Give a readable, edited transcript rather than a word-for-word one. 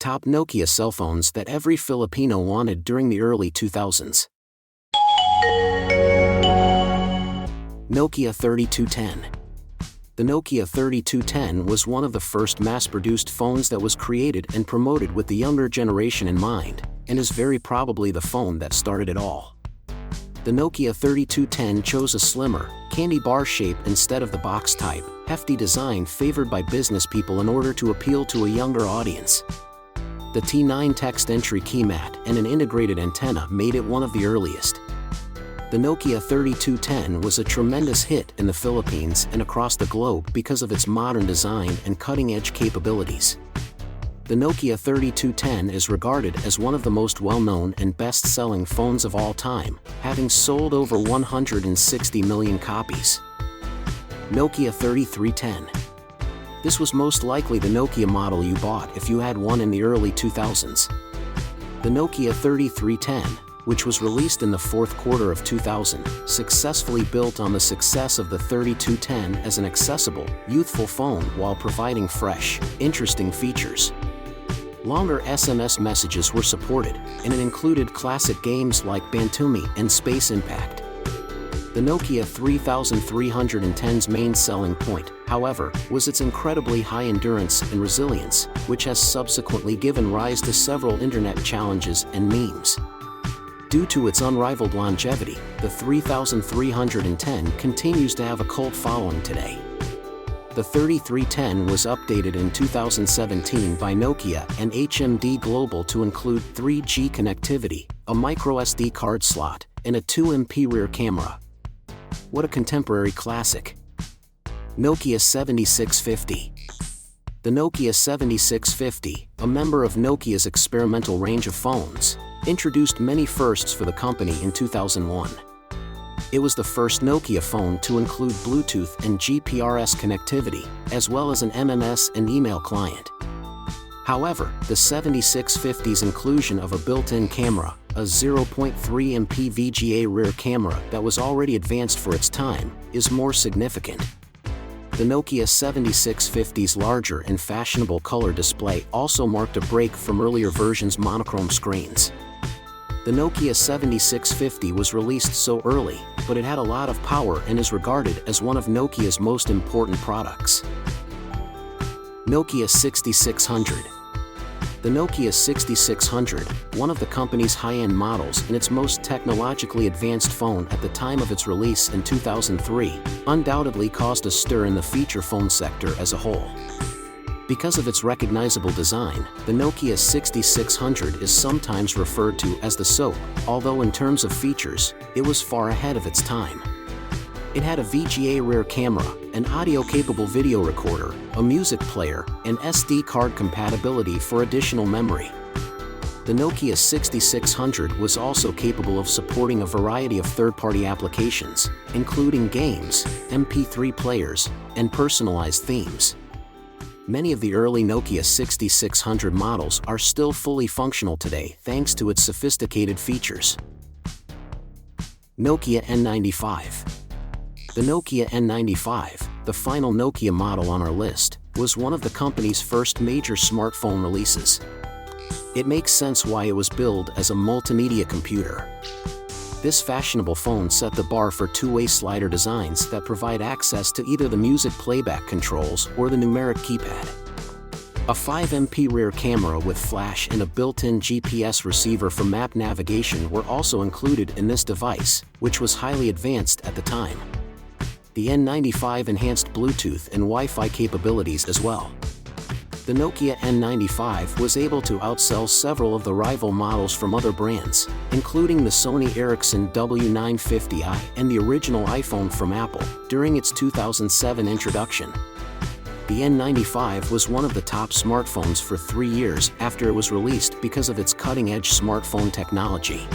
Top Nokia cell phones that every Filipino wanted during the early 2000s. Nokia 3210. The Nokia 3210 was one of the first mass-produced phones that was created and promoted with the younger generation in mind, and is very probably the phone that started it all. The Nokia 3210 chose a slimmer, candy bar shape instead of the box type, hefty design favored by business people in order to appeal to a younger audience. The T9 text entry keymat and an integrated antenna made it one of the earliest. The Nokia 3210 was a tremendous hit in the Philippines and across the globe because of its modern design and cutting-edge capabilities. The Nokia 3210 is regarded as one of the most well-known and best-selling phones of all time, having sold over 160 million copies. Nokia 3310. This was most likely the Nokia model you bought if you had one in the early 2000s. The Nokia 3310, which was released in the fourth quarter of 2000, successfully built on the success of the 3210 as an accessible, youthful phone while providing fresh, interesting features. Longer SMS messages were supported, and it included classic games like Bantumi and Space Impact. The Nokia 3310's main selling point, however, was its incredibly high endurance and resilience, which has subsequently given rise to several internet challenges and memes. Due to its unrivaled longevity, the 3310 continues to have a cult following today. The 3310 was updated in 2017 by Nokia and HMD Global to include 3G connectivity, a microSD card slot, and a 2MP rear camera. What a contemporary classic! Nokia 7650. The Nokia 7650, a member of Nokia's experimental range of phones, introduced many firsts for the company in 2001. It was the first Nokia phone to include Bluetooth and GPRS connectivity, as well as an MMS and email client. However, the 7650's inclusion of a built-in camera, a 0.3MP VGA rear camera that was already advanced for its time, is more significant. The Nokia 7650's larger and fashionable color display also marked a break from earlier versions' monochrome screens. The Nokia 7650 was released so early, but it had a lot of power and is regarded as one of Nokia's most important products. Nokia 6600. The Nokia 6600, one of the company's high-end models and its most technologically advanced phone at the time of its release in 2003, undoubtedly caused a stir in the feature phone sector as a whole. Because of its recognizable design, the Nokia 6600 is sometimes referred to as the SOAP, although in terms of features, it was far ahead of its time. It had a VGA rear camera, an audio-capable video recorder, a music player, and SD card compatibility for additional memory. The Nokia 6600 was also capable of supporting a variety of third-party applications, including games, MP3 players, and personalized themes. Many of the early Nokia 6600 models are still fully functional today thanks to its sophisticated features. Nokia N95. The Nokia N95, the final Nokia model on our list, was one of the company's first major smartphone releases. It makes sense why it was billed as a multimedia computer. This fashionable phone set the bar for two-way slider designs that provide access to either the music playback controls or the numeric keypad. A 5MP rear camera with flash and a built-in GPS receiver for map navigation were also included in this device, which was highly advanced at the time. The N95 enhanced Bluetooth and Wi-Fi capabilities as well. The Nokia N95 was able to outsell several of the rival models from other brands, including the Sony Ericsson W950i and the original iPhone from Apple, during its 2007 introduction. The N95 was one of the top smartphones for 3 years after it was released because of its cutting-edge smartphone technology.